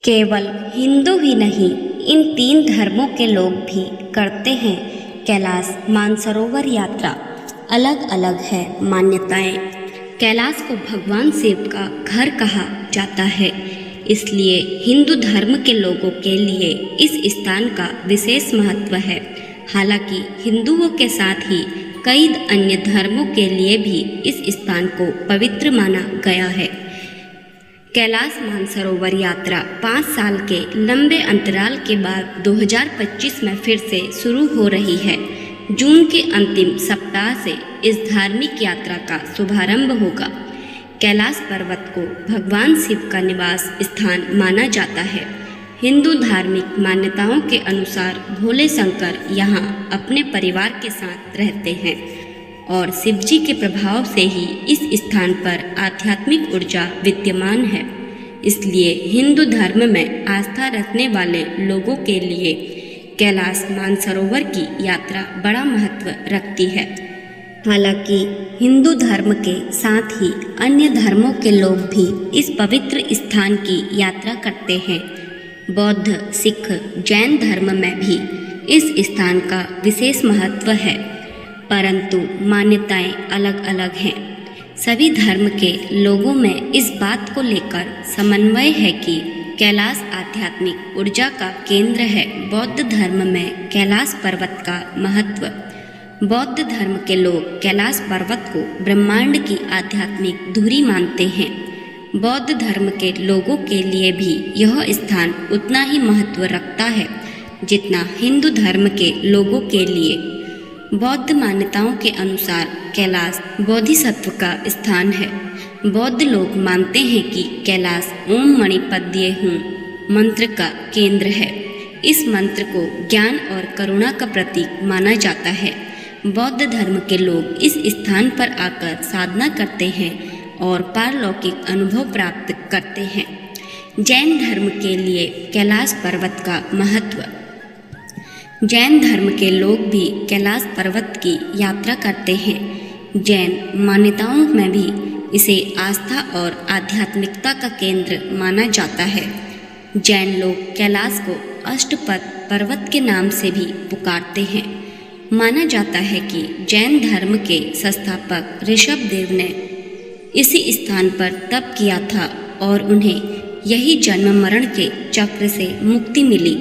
केवल हिंदू ही नहीं, इन तीन धर्मों के लोग भी करते हैं कैलाश मानसरोवर यात्रा। अलग अलग है मान्यताएं। कैलाश को भगवान शिव का घर कहा जाता है, इसलिए हिंदू धर्म के लोगों के लिए इस स्थान का विशेष महत्व है। हालांकि हिंदुओं के साथ ही कई अन्य धर्मों के लिए भी इस स्थान को पवित्र माना गया है। कैलाश मानसरोवर यात्रा 5 साल के लंबे अंतराल के बाद 2025 में फिर से शुरू हो रही है। जून के अंतिम सप्ताह से इस धार्मिक यात्रा का शुभारंभ होगा। कैलाश पर्वत को भगवान शिव का निवास स्थान माना जाता है। हिंदू धार्मिक मान्यताओं के अनुसार भोले शंकर यहाँ अपने परिवार के साथ रहते हैं और शिवजी के प्रभाव से ही इस स्थान पर आध्यात्मिक ऊर्जा विद्यमान है। इसलिए हिंदू धर्म में आस्था रखने वाले लोगों के लिए कैलाश मानसरोवर की यात्रा बड़ा महत्व रखती है। हालांकि हिंदू धर्म के साथ ही अन्य धर्मों के लोग भी इस पवित्र स्थान की यात्रा करते हैं। बौद्ध, सिख, जैन धर्म में भी इस स्थान का विशेष महत्व है, परंतु मान्यताएं अलग अलग हैं। सभी धर्म के लोगों में इस बात को लेकर समन्वय है कि कैलाश आध्यात्मिक ऊर्जा का केंद्र है। बौद्ध धर्म में कैलाश पर्वत का महत्व। बौद्ध धर्म के लोग कैलाश पर्वत को ब्रह्मांड की आध्यात्मिक धुरी मानते हैं। बौद्ध धर्म के लोगों के लिए भी यह स्थान उतना ही महत्व रखता है जितना हिंदू धर्म के लोगों के लिए। बौद्ध मान्यताओं के अनुसार कैलाश बोधिसत्व का स्थान है। बौद्ध लोग मानते हैं कि कैलाश ओम मणि पद्ये हूँ मंत्र का केंद्र है। इस मंत्र को ज्ञान और करुणा का प्रतीक माना जाता है। बौद्ध धर्म के लोग इस स्थान पर आकर साधना करते हैं और पारलौकिक अनुभव प्राप्त करते हैं। जैन धर्म के लिए कैलाश पर्वत का महत्व। जैन धर्म के लोग भी कैलाश पर्वत की यात्रा करते हैं। जैन मान्यताओं में भी इसे आस्था और आध्यात्मिकता का केंद्र माना जाता है। जैन लोग कैलाश को अष्टपद पर्वत के नाम से भी पुकारते हैं। माना जाता है कि जैन धर्म के संस्थापक ऋषभ देव ने इसी स्थान पर तप किया था और उन्हें यही जन्म मरण के चक्र से मुक्ति मिली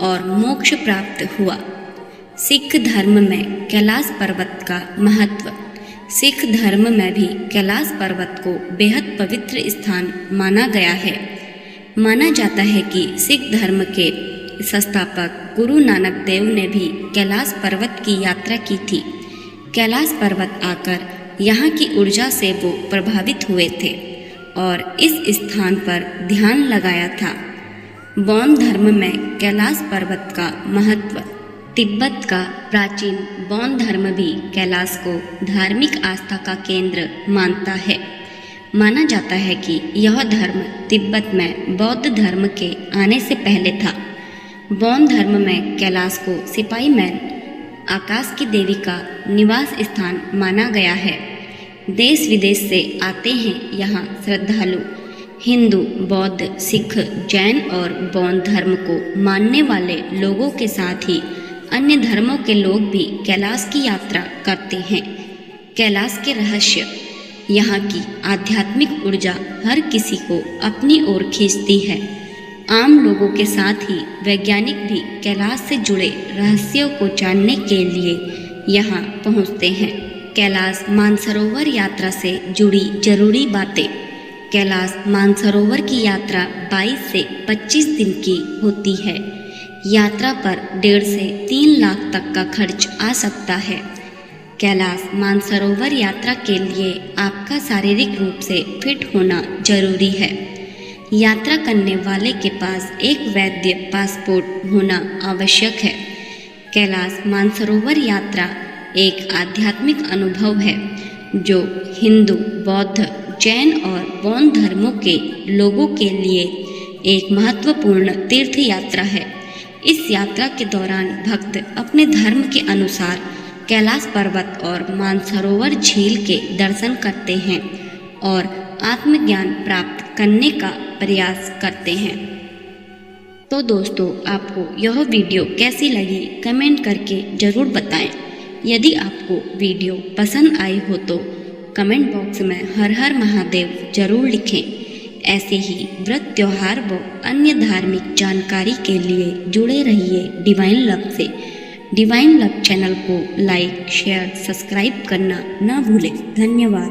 और मोक्ष प्राप्त हुआ। सिख धर्म में कैलाश पर्वत का महत्व। सिख धर्म में भी कैलाश पर्वत को बेहद पवित्र स्थान माना गया है। माना जाता है कि सिख धर्म के संस्थापक गुरु नानक देव ने भी कैलाश पर्वत की यात्रा की थी। कैलाश पर्वत आकर यहाँ की ऊर्जा से वो प्रभावित हुए थे और इस स्थान पर ध्यान लगाया था। बौद्ध धर्म में कैलाश पर्वत का महत्व। तिब्बत का प्राचीन बौद्ध धर्म भी कैलाश को धार्मिक आस्था का केंद्र मानता है। माना जाता है कि यह धर्म तिब्बत में बौद्ध धर्म के आने से पहले था। बौद्ध धर्म में कैलाश को सिपाही महल, आकाश की देवी का निवास स्थान माना गया है। देश विदेश से आते हैं यहाँ श्रद्धालु। हिंदू, बौद्ध, सिख, जैन और बौद्ध धर्म को मानने वाले लोगों के साथ ही अन्य धर्मों के लोग भी कैलाश की यात्रा करते हैं। कैलाश के रहस्य। यहाँ की आध्यात्मिक ऊर्जा हर किसी को अपनी ओर खींचती है। आम लोगों के साथ ही वैज्ञानिक भी कैलाश से जुड़े रहस्यों को जानने के लिए यहाँ पहुँचते हैं। कैलाश मानसरोवर यात्रा से जुड़ी जरूरी बातें। कैलाश मानसरोवर की यात्रा 22 से 25 दिन की होती है। यात्रा पर 1.5 से 3 लाख तक का खर्च आ सकता है। कैलाश मानसरोवर यात्रा के लिए आपका शारीरिक रूप से फिट होना जरूरी है। यात्रा करने वाले के पास एक वैध पासपोर्ट होना आवश्यक है। कैलाश मानसरोवर यात्रा एक आध्यात्मिक अनुभव है जो हिंदू, बौद्ध, जैन और बौद्ध धर्मों के लोगों के लिए एक महत्वपूर्ण तीर्थ यात्रा है। इस यात्रा के दौरान भक्त अपने धर्म के अनुसार कैलाश पर्वत और मानसरोवर झील के दर्शन करते हैं और आत्मज्ञान प्राप्त करने का प्रयास करते हैं। तो दोस्तों आपको यह वीडियो कैसी लगी कमेंट करके ज़रूर बताएं। यदि आपको वीडियो पसंद आई हो तो कमेंट बॉक्स में हर हर महादेव जरूर लिखें। ऐसे ही व्रत त्योहार व अन्य धार्मिक जानकारी के लिए जुड़े रहिए डिवाइन लव से। डिवाइन लव चैनल को लाइक शेयर सब्सक्राइब करना न भूलें। धन्यवाद।